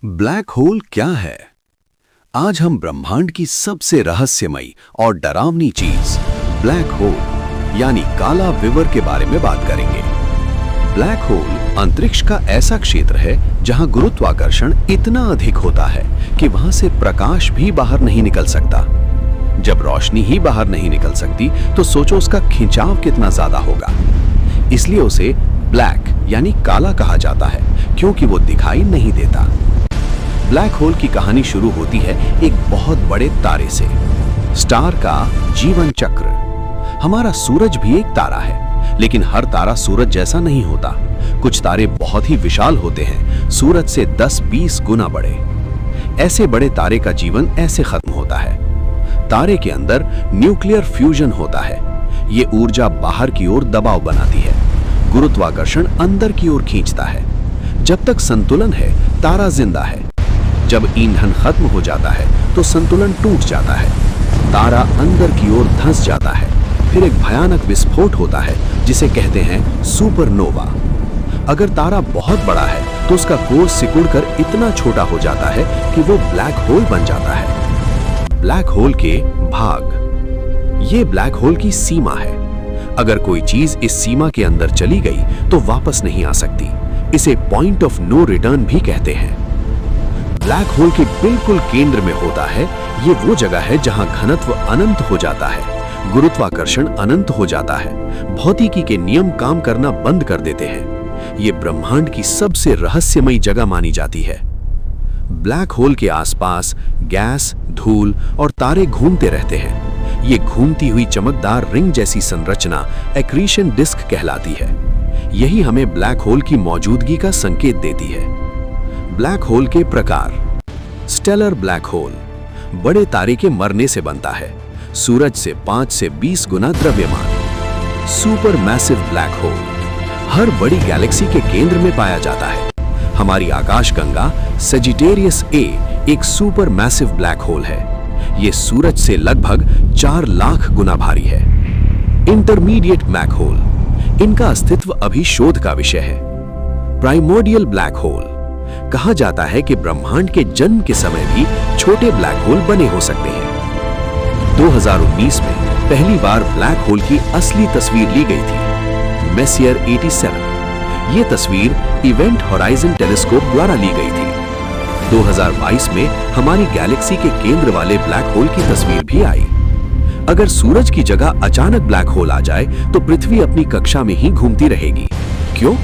Black hole क्या है? आज हम ब्रह्मांड की सबसे रहस्यमयी और डरावनी चीज ब्लैक होल यानी काला विवर के बारे में बात करेंगे। ब्लैक होल अंतरिक्ष का ऐसा क्षेत्र है जहां गुरुत्वाकर्षण इतना अधिक होता है कि वहां से प्रकाश भी बाहर नहीं निकल सकता। जब रोशनी ही बाहर नहीं निकल सकती तो सोचो उसका खिंचाव कितना ज्यादा होगा। इसलिए उसे ब्लैक यानी काला कहा जाता है क्योंकि वो दिखाई नहीं देता। ब्लैक होल की कहानी शुरू होती है एक बहुत बड़े तारे से। स्टार का जीवन चक्र। हमारा सूरज भी एक तारा है, लेकिन हर तारा सूरज जैसा नहीं होता। कुछ तारे बहुत ही विशाल होते हैं, सूरज से 10-20 गुना बड़े। ऐसे बड़े तारे का जीवन ऐसे खत्म होता है। तारे के अंदर न्यूक्लियर फ्यूजन होता है। ये ऊर्जा बाहर की ओर दबाव बनाती है, गुरुत्वाकर्षण अंदर की ओर खींचता है। जब तक संतुलन है, तारा जिंदा है। जब ईंधन खत्म हो जाता है तो संतुलन टूट जाता है, तारा अंदर की ओर धंस जाता है। फिर एक भयानक विस्फोट होता है जिसे कहते हैं सुपरनोवा। अगर तारा बहुत बड़ा है तो उसका कोर सिकुड़कर इतना छोटा हो जाता है कि वो ब्लैक होल बन जाता है। ब्लैक होल के भाग। ये ब्लैक होल की सीमा है। अगर कोई चीज इस सीमा के अंदर चली गई तो वापस नहीं आ सकती। इसे पॉइंट ऑफ नो रिटर्न भी कहते हैं। ब्लैक होल के बिल्कुल केंद्र में होता है। ये वो जगह है जहां घनत्व अनंत हो जाता है, गुरुत्वाकर्षण अनंत हो जाता है, भौतिकी के नियम काम करना बंद कर देते हैं। ये ब्रह्मांड की सबसे रहस्यमयी जगह मानी जाती है। ब्लैक होल के आसपास गैस, धूल और तारे घूमते रहते हैं। ये घूमती हुई चमकदार रिंग जैसी संरचना एक्रीशन डिस्क कहलाती है। यही हमें ब्लैक होल की मौजूदगी का संकेत देती है। ब्लैक होल के प्रकार। स्टेलर ब्लैक होल बड़े तारे के मरने से बनता है, सूरज से 5 से 20 गुना द्रव्यमान। सुपर मैसिव ब्लैक होल हर बड़ी गैलेक्सी के केंद्र में पाया जाता है। हमारी आकाशगंगा सेजिटेरियस ए एक सुपर मैसिव ब्लैक होल है। यह सूरज से लगभग 4 लाख गुना भारी है। इंटरमीडिएट ब्लैक होल इनका अस्तित्व अभी शोध का विषय है। प्राइमोर्डियल ब्लैक होल कहा जाता है कि ब्रह्मांड के जन्म के समय भी छोटे ब्लैक होल बने हो सकते हैं। 2019 में पहली बार ब्लैक होल की असली तस्वीर ली गई थी, मेसियर 87। ये तस्वीर इवेंट होराइजन टेलीस्कोप द्वारा ली गई थी। 2022 में हमारी गैलेक्सी के केंद्र वाले ब्लैक होल की तस्वीर भी आई। अगर सूरज की जगह अचानक ब्लैक होल आ जाए तो पृथ्वी अपनी कक्षा में ही घूमती रहेगी। क्यों?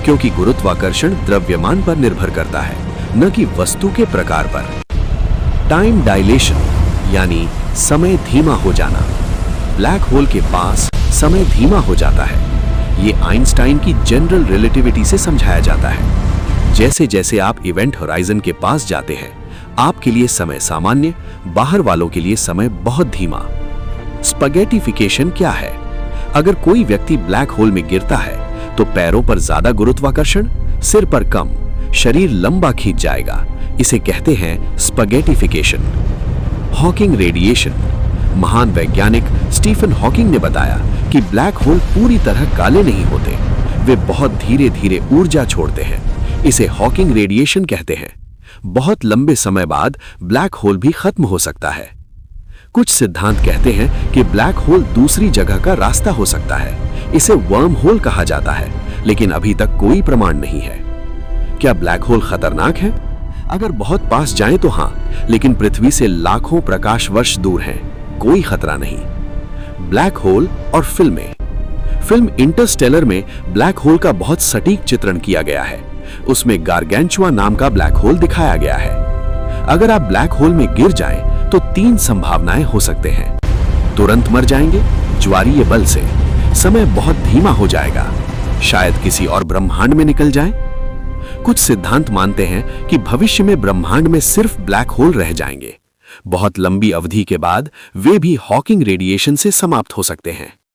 क्योंकि गुरुत्वाकर्षण द्रव्यमान पर निर्भर करता है, न कि वस्तु के प्रकार पर। टाइम डायलेशन यानी समय धीमा हो जाना। ब्लैक होल के पास समय धीमा हो जाता है। ये आइंस्टाइन की जनरल रिलेटिविटी से समझाया जाता है। जैसे जैसे आप इवेंट होराइजन के पास जाते हैं, आपके लिए समय सामान्य, बाहर वालों के लिए समय बहुत धीमा। स्पगेटिफिकेशन क्या है? अगर कोई व्यक्ति ब्लैक होल में गिरता है तो पैरों पर ज्यादा गुरुत्वाकर्षण, सिर पर कम, शरीर लंबा खींच जाएगा। इसे कहते हैं स्पगेटिफिकेशन। Hawking radiation. महान वैज्ञानिक स्टीफन हॉकिंग ने बताया कि ब्लैक होल पूरी तरह काले नहीं होते, वे बहुत धीरे धीरे ऊर्जा छोड़ते हैं। इसे हॉकिंग रेडिएशन कहते हैं। बहुत लंबे समय बाद ब्लैक होल भी खत्म हो सकता है। कुछ सिद्धांत कहते हैं कि ब्लैक होल दूसरी जगह का रास्ता हो सकता है। इसे वर्म होल कहा जाता है, लेकिन अभी तक कोई प्रमाण नहीं है। क्या ब्लैक होल खतरनाक है? अगर बहुत पास जाएं तो हां, लेकिन पृथ्वी से लाखों प्रकाश वर्ष दूर हैं, कोई खतरा नहीं। ब्लैक होल और फिल्में। फिल्म इंटरस्टेलर में ब्लैक होल का बहुत सटीक चित्रण किया गया है। उसमें गारगेंचुआ नाम का ब्लैक होल दिखाया गया है। अगर आप ब्लैक होल में गिर जाएं तो 3 संभावनाएं हो सकते हैं। तुरंत मर जाएंगे, ज्वारीय बल से, समय बहुत धीमा हो जाएगा, शायद किसी और ब्रह्मांड में निकल जाएं। कुछ सिद्धांत मानते हैं कि भविष्य में ब्रह्मांड में सिर्फ ब्लैक होल रह जाएंगे। बहुत लंबी अवधि के बाद वे भी हॉकिंग रेडिएशन से समाप्त हो सकते हैं।